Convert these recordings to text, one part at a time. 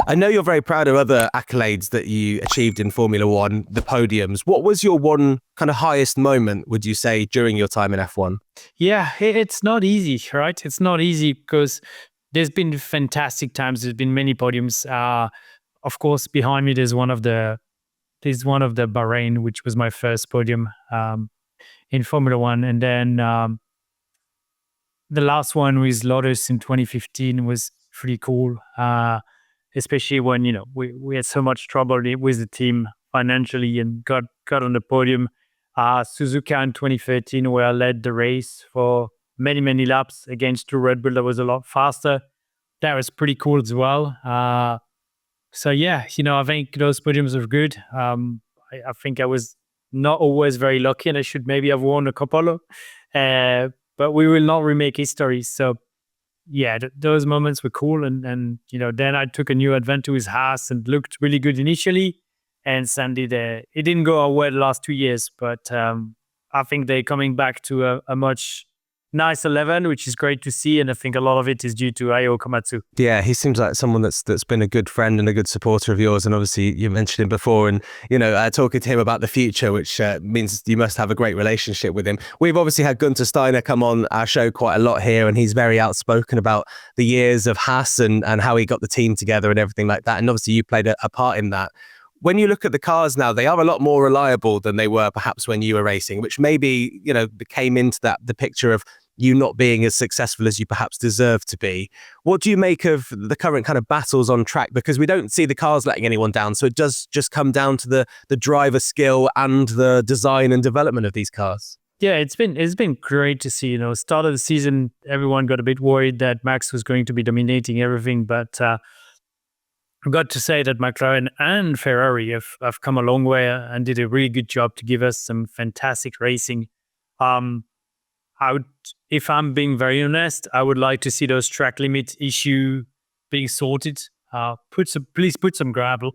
I know you're very proud of other accolades that you achieved in Formula One, the podiums. What was your one kind of highest moment, would you say, during your time in F1? Yeah, it's not easy, right? It's not easy because there's been fantastic times. There's been many podiums. Of course, behind me, there's one of the Bahrain, which was my first podium in Formula One. And then the last one with Lotus in 2015 was pretty cool, especially when, we had so much trouble with the team financially and got on the podium. Suzuka in 2013, where I led the race for many, many laps against the Red Bull that was a lot faster. That was pretty cool as well. So yeah, I think those podiums are good. I think I was not always very lucky and I should maybe have won a couple. But we will not remake history. So yeah, those moments were cool. And then I took a new adventure with Haas and looked really good initially. And Sandy, it didn't go well the last 2 years, but I think they're coming back to a much nicer level, which is great to see. And I think a lot of it is due to Ayo Komatsu. Yeah, he seems like someone that's been a good friend and a good supporter of yours. And obviously you mentioned him before and, talking to him about the future, which means you must have a great relationship with him. We've obviously had Gunther Steiner come on our show quite a lot here, and he's very outspoken about the years of Haas and how he got the team together and everything like that. And obviously you played a part in that. When you look at the cars now, they are a lot more reliable than they were perhaps when you were racing, which maybe, came into the picture of you not being as successful as you perhaps deserve to be. What do you make of the current kind of battles on track? Because we don't see the cars letting anyone down. So it does just come down to the driver skill and the design and development of these cars. Yeah, it's been great to see. Start of the season, everyone got a bit worried that Max was going to be dominating everything, but I've got to say that McLaren and Ferrari have come a long way and did a really good job to give us some fantastic racing. If I'm being very honest, I would like to see those track limit issue being sorted. Please put some gravel.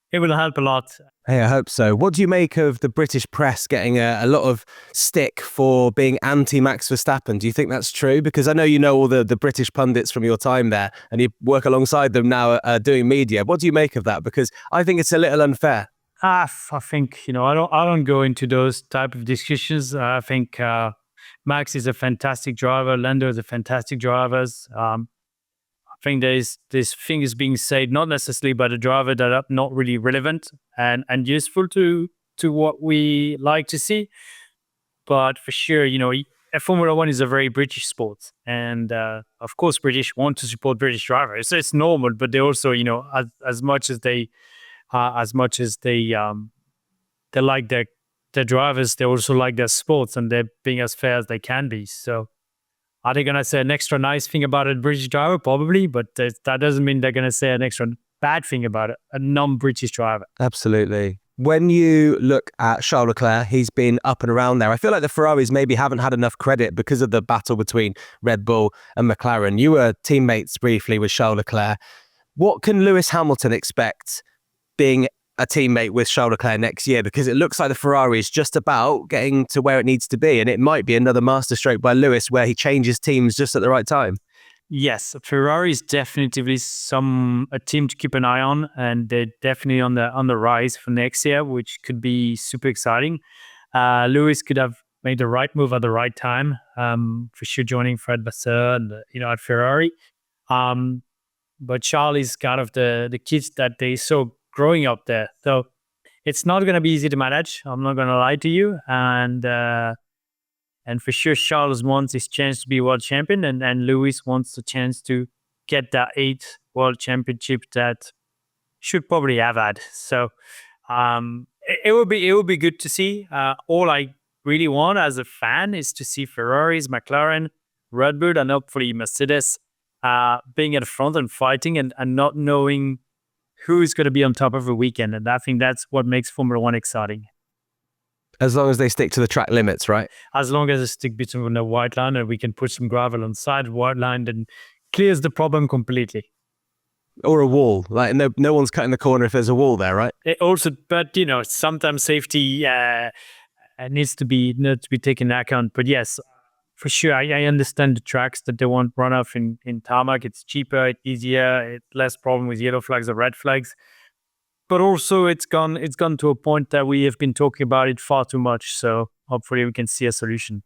It will help a lot. Hey, I hope so. What do you make of the British press getting a lot of stick for being anti-Max Verstappen? Do you think that's true? Because I know all the British pundits from your time there and you work alongside them now doing media. What do you make of that? Because I think it's a little unfair. I think, I don't go into those type of discussions. I think Max is a fantastic driver. Lando is a fantastic driver. I think there's things being said, not necessarily by the driver, that are not really relevant and useful to what we like to see. But for sure, Formula One is a very British sport. And of course, British want to support British drivers. So it's normal, but they also, as much as they like their drivers, they also like their sports and they're being as fair as they can be. So are they going to say an extra nice thing about a British driver? Probably, but that doesn't mean they're going to say an extra bad thing about a non-British driver. Absolutely. When you look at Charles Leclerc, he's been up and around there. I feel like the Ferraris maybe haven't had enough credit because of the battle between Red Bull and McLaren. You were teammates briefly with Charles Leclerc. What can Lewis Hamilton expect being a teammate with Charles Leclerc next year? Because it looks like the Ferrari is just about getting to where it needs to be. And it might be another masterstroke by Lewis where he changes teams just at the right time. Yes, Ferrari is definitely a team to keep an eye on. And they're definitely on the rise for next year, which could be super exciting. Lewis could have made the right move at the right time, for sure, joining Fred Vasseur and, at Ferrari. But Charles is kind of the kids that they saw growing up there. So it's not going to be easy to manage. I'm not going to lie to you. And for sure, Charles wants his chance to be world champion, and Lewis wants the chance to get that 8th world championship that should probably have had. So it will be good to see. All I really want as a fan is to see Ferraris, McLaren, Red Bull, and hopefully Mercedes being at the front and fighting and not knowing who's going to be on top of the weekend. And I think that's what makes Formula One exciting. As long as they stick to the track limits, right? As long as they stick between the white line and we can put some gravel on the side of the white line, then clears the problem completely. Or a wall. Like no one's cutting the corner if there's a wall there, right? But sometimes safety needs to be taken into account. But yes, for sure, I understand the tracks that they want runoff in tarmac. It's cheaper, it's easier, it's less problem with yellow flags or red flags. But also, it's gone to a point that we have been talking about it far too much. So hopefully, we can see a solution.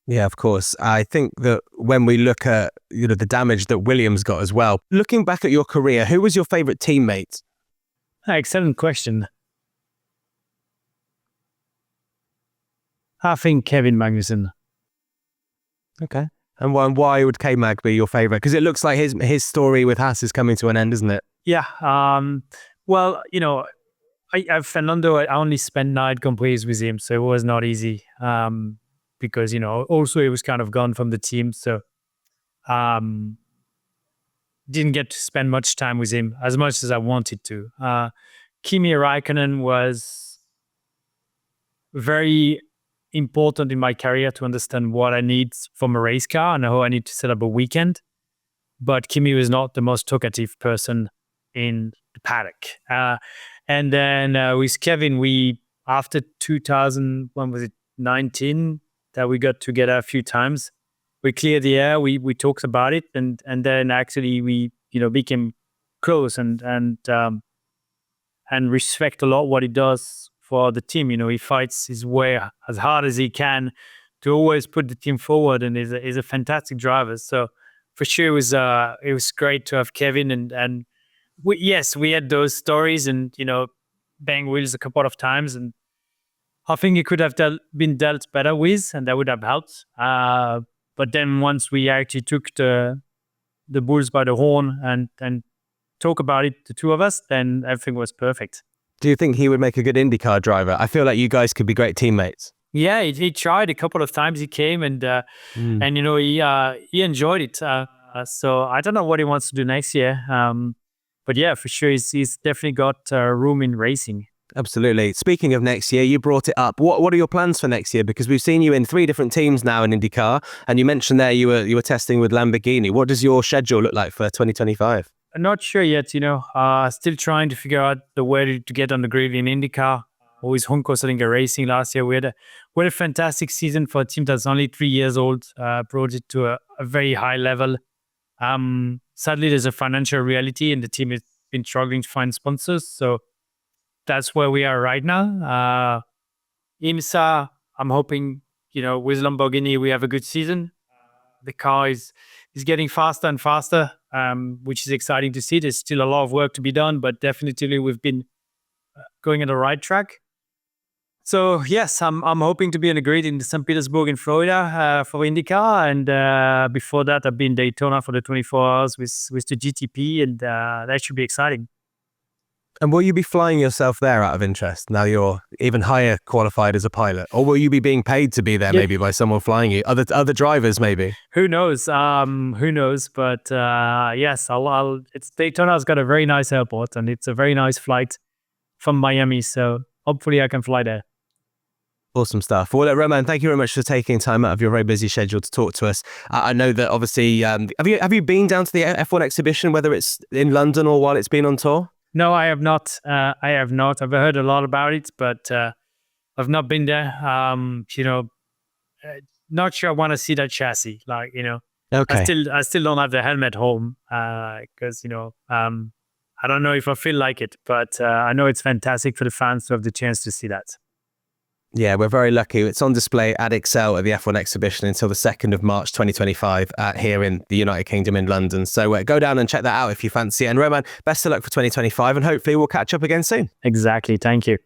Yeah, of course. I think that when we look at the damage that Williams got as well, looking back at your career, who was your favourite teammate? Excellent question. I think Kevin Magnussen. Okay. And why would K-Mag be your favourite? Because it looks like his story with Haas is coming to an end, isn't it? Yeah. Well, I Fernando, I only spent 9 Grand Prix with him, so it was not easy. Because also he was kind of gone from the team, so didn't get to spend much time with him as much as I wanted to. Kimi Räikkönen was very important in my career to understand what I need from a race car and how I need to set up a weekend. But Kimi was not the most talkative person in the paddock. And then with Kevin, we after 2019 that we got together a few times, we cleared the air. We talked about it, and then actually we became close and respect a lot what he does for the team. He fights his way as hard as he can to always put the team forward, and is a fantastic driver. So for sure, it was great to have Kevin, and we had those stories, and bang wheels a couple of times, and I think it could have been dealt better with, and that would have helped. But then once we actually took the bulls by the horn and talk about it, the two of us, then everything was perfect. Do you think he would make a good IndyCar driver? I feel like you guys could be great teammates. Yeah, he tried a couple of times. He came and he enjoyed it. So I don't know what he wants to do next year. But yeah, for sure, he's definitely got room in racing. Absolutely. Speaking of next year, you brought it up. What are your plans for next year? Because we've seen you in 3 different teams now in IndyCar, and you mentioned there you were testing with Lamborghini. What does your schedule look like for 2025? I'm not sure yet. Still trying to figure out the way to get on the grid in IndyCar. Always Honko Salinger Racing last year. We had a fantastic season for a team that's only 3 years old. Brought it to a very high level. Sadly, there's a financial reality, and the team has been struggling to find sponsors. So that's where we are right now. IMSA, I'm hoping, with Lamborghini, we have a good season. The car is getting faster and faster, which is exciting to see. There's still a lot of work to be done, but definitely we've been going on the right track. So yes, I'm hoping to be on the grid in St. Petersburg in Florida for IndyCar, and before that I've been Daytona for the 24 hours with the GTP, and that should be exciting. And will you be flying yourself there out of interest now you're even higher qualified as a pilot? Or will you be being paid to be there maybe by someone flying you? Other drivers maybe? Who knows? Who knows? But yes, it's Daytona's got a very nice airport, and it's a very nice flight from Miami. So hopefully I can fly there. Awesome stuff. Well, Romain, thank you very much for taking time out of your very busy schedule to talk to us. I know that obviously, have you been down to the F1 exhibition, whether it's in London or while it's been on tour? No, I have not. I've heard a lot about it, but I've not been there. Not sure I want to see that chassis. Okay. I still don't have the helmet home because I don't know if I feel like it, but I know it's fantastic for the fans to have the chance to see that. Yeah, we're very lucky. It's on display at Excel at the F1 exhibition until the 2nd of March 2025 here in the United Kingdom in London. So go down and check that out if you fancy it. And Romain, best of luck for 2025, and hopefully we'll catch up again soon. Exactly. Thank you.